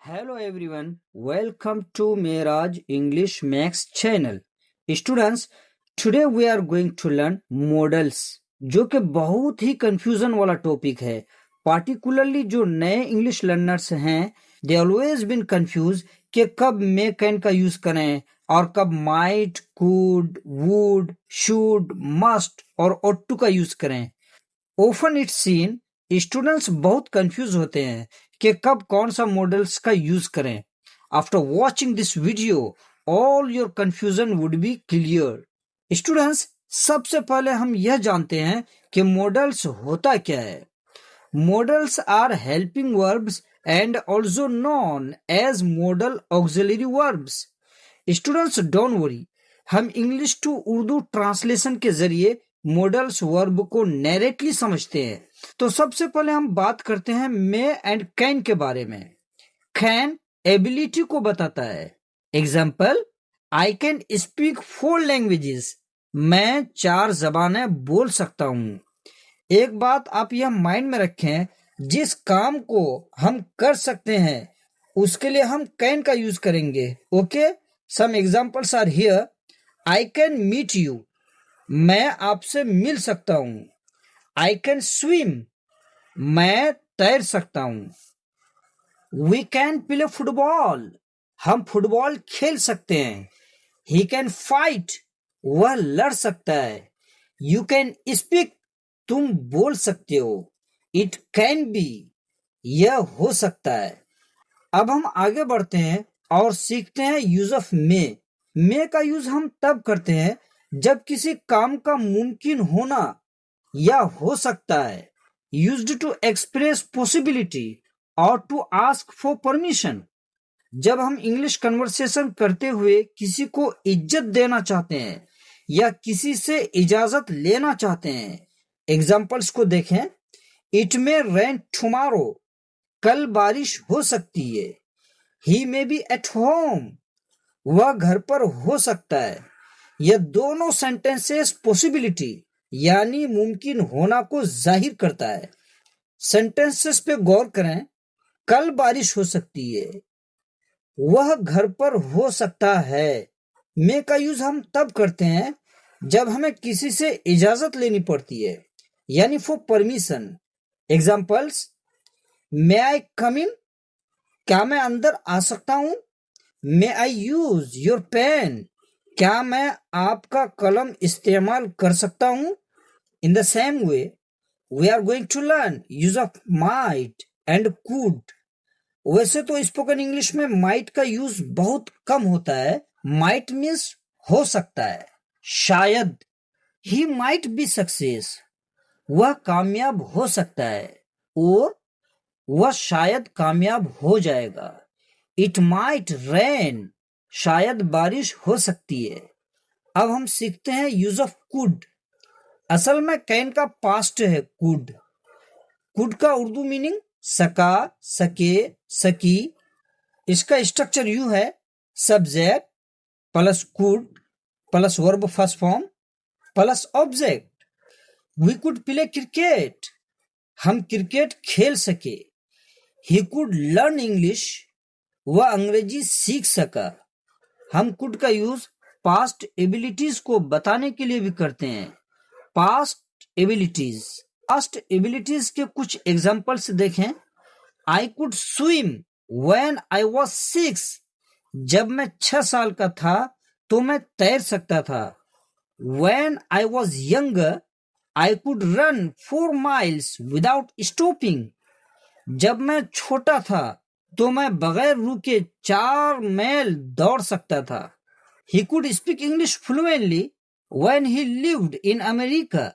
Hello everyone, welcome to Miraj English Max channel. Students, today we are going to learn modals, जो कि बहुत ही confusion वाला topic है. Particularly जो नए इंग्लिश लर्नर्स हैं, दे ऑलवेज बीन कंफ्यूज कि कब मे कैन का यूज करें और कब might, could, would, should, must और ought to का यूज करें. ऑफन इट्स सीन स्टूडेंट्स बहुत कंफ्यूज होते हैं कि कब कौन सा मॉडल्स का यूज करें. After watching this video all your confusion would be clear. Students, सबसे पहले हम यह जानते हैं कि मॉडल्स होता क्या है. Modals are helping verbs and also known as modal auxiliary verbs. Students don't worry, हम इंग्लिश टू उर्दू ट्रांसलेशन के जरिए मॉडल्स वर्ब को डायरेक्टली समझते हैं. तो सबसे पहले हम बात करते हैं मे एंड कैन के बारे में. कैन एबिलिटी को बताता है. Example, I can speak 4 languages. मैं 4 जबानें बोल सकता हूँ. एक बात आप यह माइंड में रखें, जिस काम को हम कर सकते हैं उसके लिए हम कैन का यूज करेंगे. Okay, some examples are here. I can meet you, मैं आपसे मिल सकता हूँ. आई कैन स्विम, मैं तैर सकता हूँ. वी कैन प्ले फुटबॉल, हम फुटबॉल खेल सकते हैं. ही कैन फाइट, वह लड़ सकता है. यू कैन स्पीक, तुम बोल सकते हो. इट कैन बी, यह हो सकता है. अब हम आगे बढ़ते हैं और सीखते हैं यूज ऑफ मे. मे का यूज हम तब करते हैं जब किसी काम का मुमकिन होना या हो सकता है. यूज्ड टू एक्सप्रेस पॉसिबिलिटी और टू आस्क फॉर परमिशन. जब हम इंग्लिश कन्वर्सेशन करते हुए किसी को इज्जत देना चाहते हैं या किसी से इजाजत लेना चाहते हैं. एग्जाम्पल्स को देखें. इट मे रेन टुमारो, कल बारिश हो सकती है. ही मे बी एट होम, वह घर पर हो सकता है. यह दोनों सेंटेंसेस पॉसिबिलिटी यानी मुमकिन होना को जाहिर करता है. सेंटेंसेस पे गौर करें. कल बारिश हो सकती है, वह घर पर हो सकता है. मे का यूज हम तब करते हैं जब हमें किसी से इजाजत लेनी पड़ती है, यानी for permission. Examples, may I come in, क्या मैं अंदर आ सकता हूं. May I use your pen, क्या मैं आपका कलम इस्तेमाल कर सकता हूं. In the same way we are going to learn use of might and could. वैसे तो स्पोकन इंग्लिश में माइट का यूज बहुत कम होता है. माइट मीन्स हो सकता है. शायद, ही माइट बी सक्सेस, वह कामयाब हो सकता है और वह शायद कामयाब हो जाएगा. इट माइट रेन, शायद बारिश हो सकती है. अब हम सीखते हैं यूज ऑफ कुड. असल में कैन का पास्ट है कुड. कुड का उर्दू मीनिंग सका, सके, सकी. इसका स्ट्रक्चर यूं है: subject plus could plus verb first form plus object. We could play cricket, हम क्रिकेट खेल सके. ही कुड लर्न इंग्लिश, वह अंग्रेजी सीख सका. हम कुड का यूज पास्ट एबिलिटीज को बताने के लिए भी करते हैं. पास्ट एबिलिटीज के कुछ एग्जांपल्स देखें. I could swim when I was 6, जब मैं 6 साल का था तो मैं तैर सकता था. When I was younger I could run 4 miles without stopping, जब मैं छोटा था तो मैं बगैर रुके 4 मील दौड़ सकता था. He could speak English fluently when he lived in America,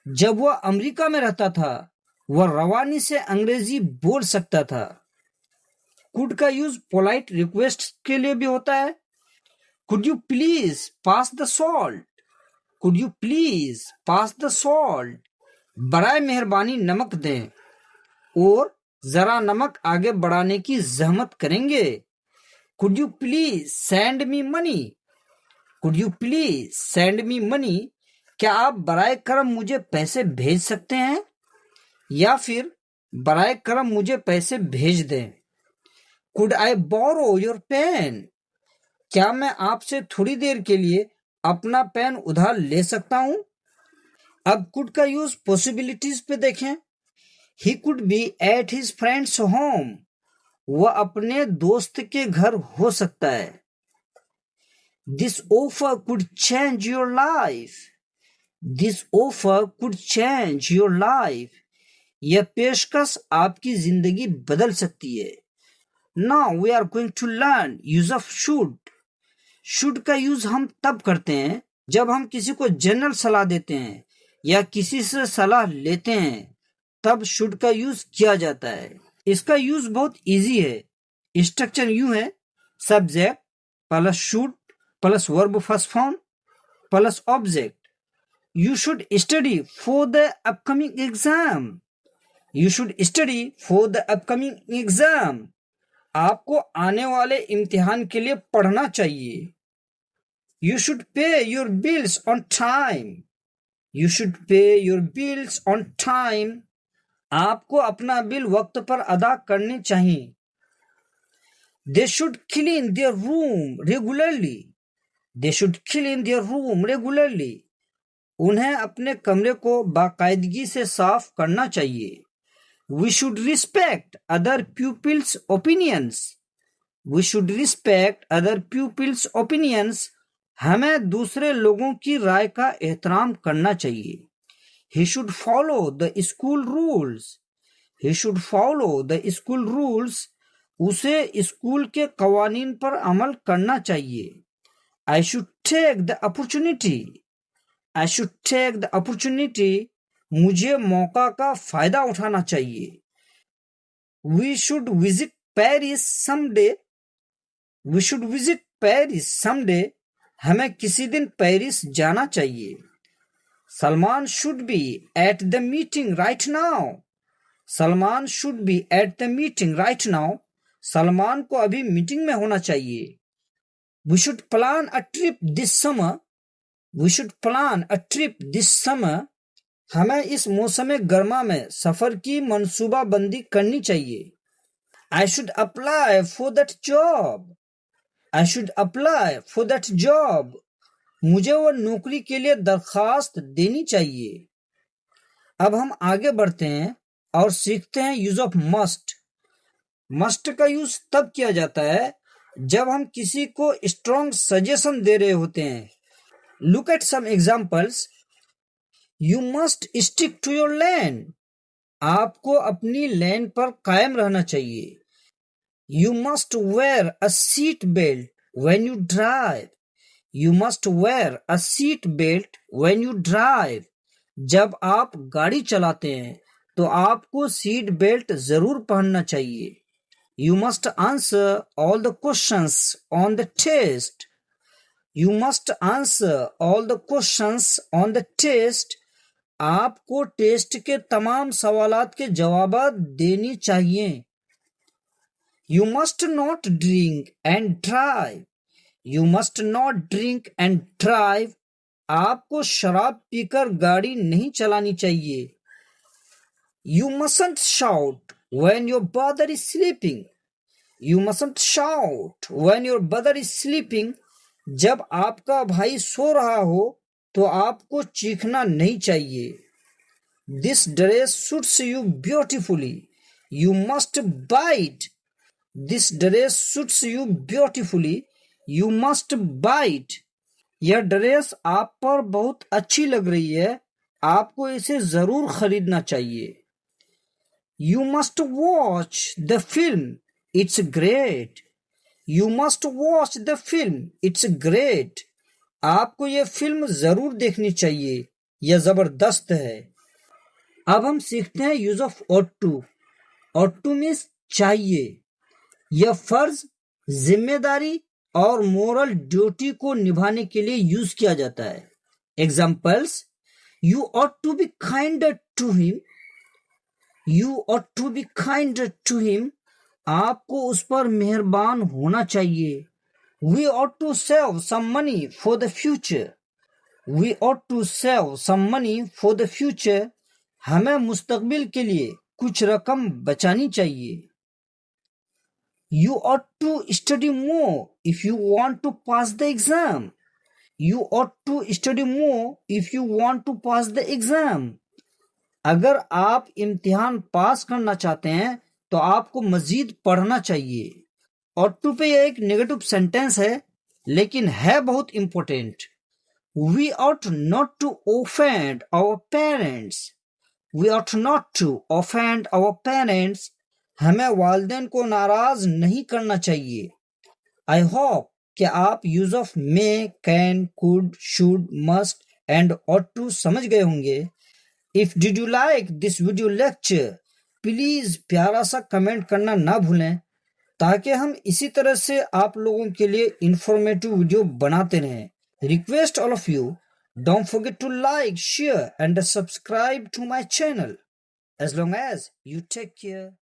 जब वह अमेरिका में रहता था वह रवानी से अंग्रेजी बोल सकता था. कुड का यूज पोलाइट रिक्वेस्ट के लिए भी होता है. Could you please pass the salt, could you please pass the salt, बराए मेहरबानी नमक दें और जरा नमक आगे बढ़ाने की जहमत करेंगे. Could you please send me money, could you please send me money, क्या आप बराए करम मुझे पैसे भेज सकते हैं, या फिर बराए करम मुझे पैसे भेज दें. Could I borrow your pen? क्या मैं आपसे थोड़ी देर के लिए अपना पेन उधार ले सकता हूं? अब कुड का यूज पॉसिबिलिटीज पे देखें। He could be at his friends home. वह अपने दोस्त के घर हो सकता है। This offer could change your life. This offer could change your life. यह पेशकश आपकी जिंदगी बदल सकती है। Now we are going to learn use of should. Should का यूज हम तब करते हैं जब हम किसी को जनरल सलाह देते हैं या किसी से सलाह लेते हैं, तब शुड का यूज किया जाता है। इसका यूज बहुत इजी है। स्ट्रक्चर यूं है, subject plus should plus verb first form plus object. You should study for the upcoming exam. You should study for the upcoming exam. आपको आने वाले इम्तिहान के लिए पढ़ना चाहिए। You should pay your bills on time. You should pay your bills on time. आपको अपना बिल वक्त पर अदा करने चाहिए। They should clean their room regularly. They should clean their room regularly. उन्हें अपने कमरे को बाकायदगी से साफ करना चाहिए। We should respect other pupils' opinions. We should respect other pupils' opinions. हमें दूसरे लोगों की राय का एहतराम करना चाहिए। He should follow the school rules. He should follow the school rules. उसे स्कूल के कवानीन पर अमल करना चाहिए। I should take the opportunity. I should take the opportunity. मुझे मौका का फायदा उठाना चाहिए। We should visit Paris someday. We should visit Paris someday. हमें किसी दिन पेरिस जाना चाहिए। Salman should be at the meeting right now. Salman should be at the meeting right now. Salman को अभी मीटिंग में होना चाहिए। We should plan a trip this summer. We should plan a trip this summer. हमें इस मौसम गर्मा में सफर की मंसूबाबंदी करनी चाहिए। I should apply for that job. I should apply for that job. मुझे वो नौकरी के लिए दरखास्त देनी चाहिए। अब हम आगे बढ़ते हैं और सीखते हैं यूज ऑफ मस्ट। मस्ट का यूज तब किया जाता है जब हम किसी को स्ट्रॉन्ग सजेशन दे रहे होते हैं। Look at some examples. You must stick to your lane. आपको अपनी लेन पर कायम रहना चाहिए। You must wear a seat belt when you drive. You must wear a seat belt when you drive. जब आप गाड़ी चलाते हैं तो आपको सीट बेल्ट जरूर पहनना चाहिए। You must answer all the questions on the test. You must answer all the questions on the test. आपको टेस्ट के तमाम सवालात के जवाब देनी चाहिए। You must not drink and drive. You must not drink and drive. आपको शराब पीकर गाड़ी नहीं चलानी चाहिए। You mustn't shout when your brother is sleeping. You mustn't shout when your brother is sleeping. जब आपका भाई सो रहा हो तो आपको चीखना नहीं चाहिए। This dress suits you beautifully. You must buy it. This dress suits you beautifully. You must buy it. यह ड्रेस आप पर बहुत अच्छी लग रही है, आपको इसे जरूर खरीदना चाहिए। You must watch the film. It's great. You must watch the film. It's great. आपको यह फिल्म जरूर देखनी चाहिए, यह जबरदस्त है। अब हम सीखते हैं use of ought to. ought to means चाहिए। यह फर्ज, जिम्मेदारी और मोरल ड्यूटी को निभाने के लिए यूज किया जाता है। Examples: you ought to be kinder to him. You ought to be kinder to him. आपको उस पर मेहरबान होना चाहिए। We ought to save some money for the future. We ought to save some money for the future. हमें मुस्तकबिल के लिए कुछ रकम बचानी चाहिए। You ought to study more if you want to pass the exam. You ought to study more if you want to pass the exam. अगर आप इम्तिहान पास करना चाहते हैं तो आपको मजीद पढ़ना चाहिए. ought to पे एक नेगेटिव सेंटेंस है लेकिन है बहुत important. We ought not to offend our parents. We ought not to offend our parents. हमें वालिदैन को नाराज नहीं करना चाहिए. I hope कि आप use of May, can, could, should, must and ought to समझ गए होंगे. If did you like this video lecture, please प्यारा सा कमेंट करना ना भूलें ताकि हम इसी तरह से आप लोगों के लिए इंफॉर्मेटिव वीडियो बनाते रहें. Request all of you, don't forget to like, share and subscribe to my channel. As long as you take care.